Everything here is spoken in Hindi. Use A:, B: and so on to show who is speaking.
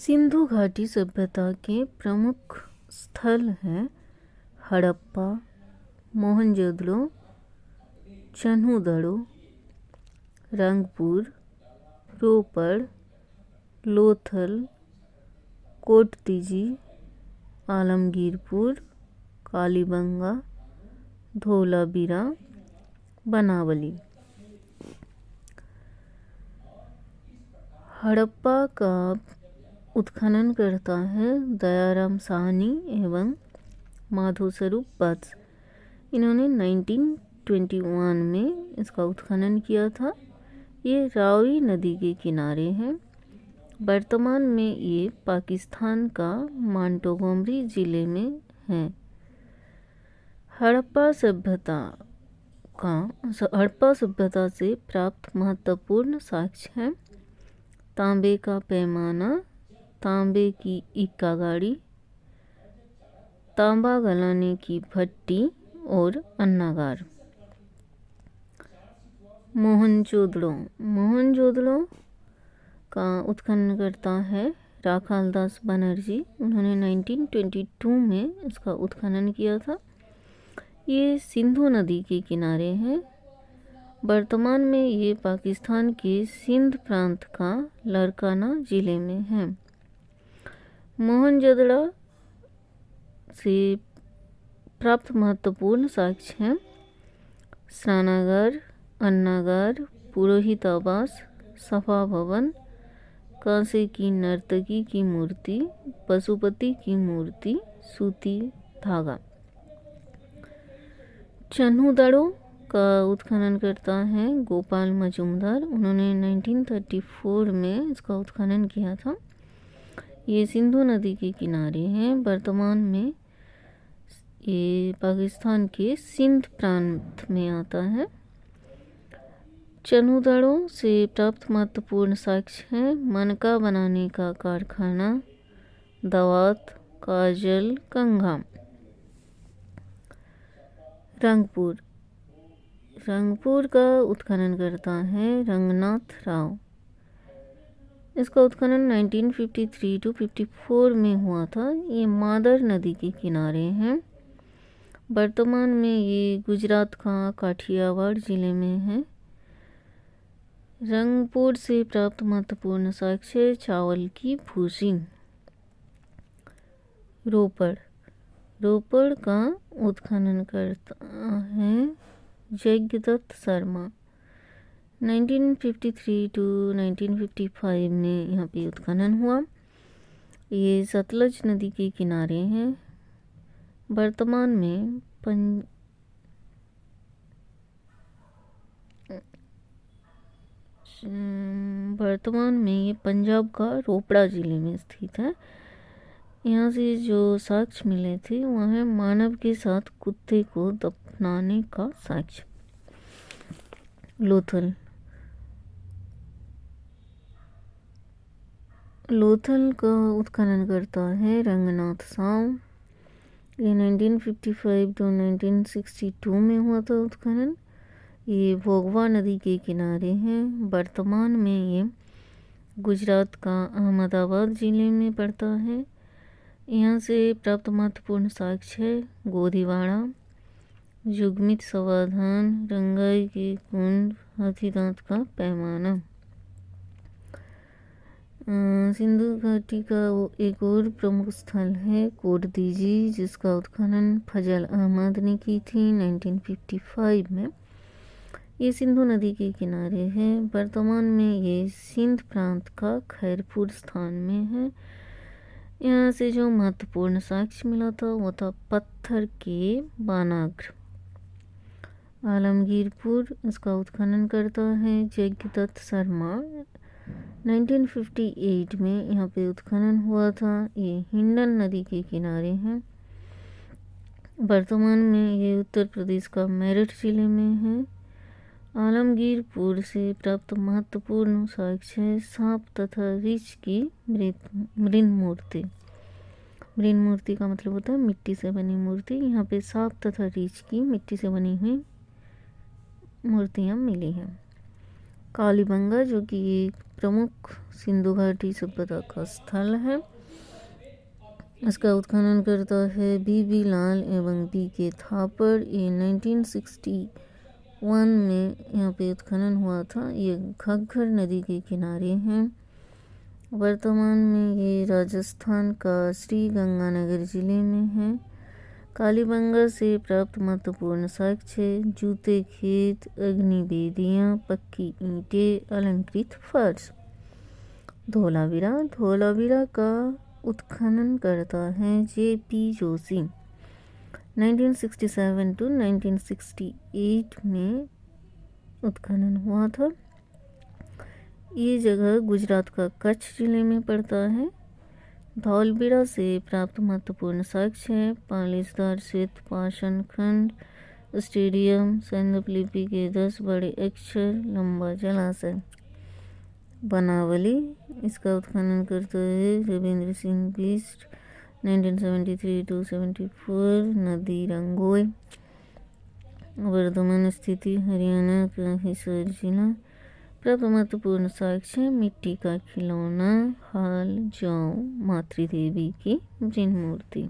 A: सिंधु घाटी सभ्यता के प्रमुख स्थल हैं हड़प्पा, मोहनजोदड़ो, चन्हूदड़ो, रंगपुर, रोपड़, लोथल, कोटतीजी, आलमगीरपुर, कालीबंगा, धोलावीरा, बनावली। हड़प्पा का उत्खनन करता है दयाराम साहनी एवं माधव स्वरूप वत्स। इन्होंने 1921 में इसका उत्खनन किया था। ये रावी नदी के किनारे है। वर्तमान में ये पाकिस्तान का मोंटगोमरी जिले में है। हड़प्पा सभ्यता से प्राप्त महत्वपूर्ण साक्ष्य हैं तांबे का पैमाना, तांबे की इक्का गाड़ी, तांबा गलाने की भट्टी और अन्नागार। मोहनजोदड़ो का उत्खनन करता है राखालदास बनर्जी। उन्होंने 1922 में इसका उत्खनन किया था। ये सिंधु नदी के किनारे है। वर्तमान में ये पाकिस्तान के सिंध प्रांत का लारकाना जिले में है। मोहनजोदड़ो से प्राप्त महत्वपूर्ण साक्ष्य हैं स्नानागार, अन्नागार, पुरोहित आवास, सभा भवन, कांसे की नर्तकी की मूर्ति, पशुपति की मूर्ति, सूती धागा। चन्हूदड़ो का उत्खनन करता है गोपाल मजूमदार। उन्होंने 1934 में इसका उत्खनन किया था। ये सिंधु नदी के किनारे हैं। वर्तमान में ये पाकिस्तान के सिंध प्रांत में आता है। चन्हूदड़ो से प्राप्त महत्वपूर्ण साक्ष्य हैं मनका बनाने का कारखाना, दावत, काजल, कंघा। रंगपुर का उत्खनन करता है रंगनाथ राव। इसका उत्खनन 1953 to 54 में हुआ था। ये मादर नदी के किनारे हैं। वर्तमान में ये गुजरात का काठियावाड़ जिले में है। रंगपुर से प्राप्त महत्वपूर्ण साक्ष्य चावल की भूसी। रोपड़ का उत्खनन करता है जगदत्त शर्मा। 1953 to 1955 में यहाँ पे उत्खनन हुआ। ये सतलज नदी के किनारे हैं। वर्तमान में ये पंजाब का रोपड़ा जिले में स्थित है। यहाँ से जो साक्ष्य मिले थे वह है मानव के साथ कुत्ते को दफनाने का साक्ष्य। लोथल का उत्खनन करता है रंगनाथ साव। ये 1955 to 1962 में हुआ था उत्खनन। ये भोगवा नदी के किनारे हैं। वर्तमान में ये गुजरात का अहमदाबाद जिले में पड़ता है। यहाँ से प्राप्त महत्वपूर्ण साक्ष्य है गोदीवाड़ा, जुगमित समाधान, रंगाई के कुंड, हाथीदांत का पैमाना। सिंधु घाटी का एक और प्रमुख स्थल है कोटतीजी, जिसका उत्खनन फजल अहमद ने की थी 1955 में। ये सिंधु नदी के किनारे है। वर्तमान में ये सिंध प्रांत का खैरपुर स्थान में है। यहाँ से जो महत्वपूर्ण साक्ष्य मिला था वो था पत्थर के बानाग्र। आलमगीरपुर इसका उत्खनन करता है जगदत्त शर्मा। 1958 में यहाँ पे उत्खनन हुआ था। ये हिंडन नदी के किनारे हैं। वर्तमान में ये उत्तर प्रदेश का मेरठ जिले में है। आलमगीरपुर से प्राप्त महत्वपूर्ण साक्ष्य है सांप तथा रीछ की मृण मूर्ति। मृण मूर्ति का मतलब होता है मिट्टी से बनी मूर्ति। यहाँ पे सांप तथा रीछ की मिट्टी से बनी हुई मूर्तियाँ मिली हैं। कालीबंगा जो कि एक प्रमुख सिंधु घाटी सभ्यता का स्थल है। इसका उत्खनन करता है बीबी लाल एवं बीके थापर। ये 1961 में यहाँ पे उत्खनन हुआ था। ये घग्गर नदी के किनारे हैं। वर्तमान में ये राजस्थान का श्री गंगानगर जिले में है। कालीबंगा से प्राप्त महत्वपूर्ण साक्ष्य जूते खेत, अग्निवेदियाँ, पक्की ईंटें, अलंकृत फर्श। धोलावीरा का उत्खनन करता है जे.पी. जोशी। 1967 to 1968 में उत्खनन हुआ था। ये जगह गुजरात का कच्छ जिले में पड़ता है। धौलवीरा से प्राप्त महत्वपूर्ण साक्ष्य है पालिसदार श्वेत पाषाण खंड, स्टेडियम, संदपलिपि के 10 बड़े अक्षर, लंबा जलाशय। बनावली, इसका उत्खनन करते हैं रविंद्र सिंह बिष्ट। 1973 to 74 नदी रंगोय। वर्तमान स्थिति हरियाणा का हिसार जिला। प्राप्त महत्वपूर्ण साक्ष्य मिट्टी का खिलौना, हाल, जौ, मातृदेवी की जिन मूर्ति।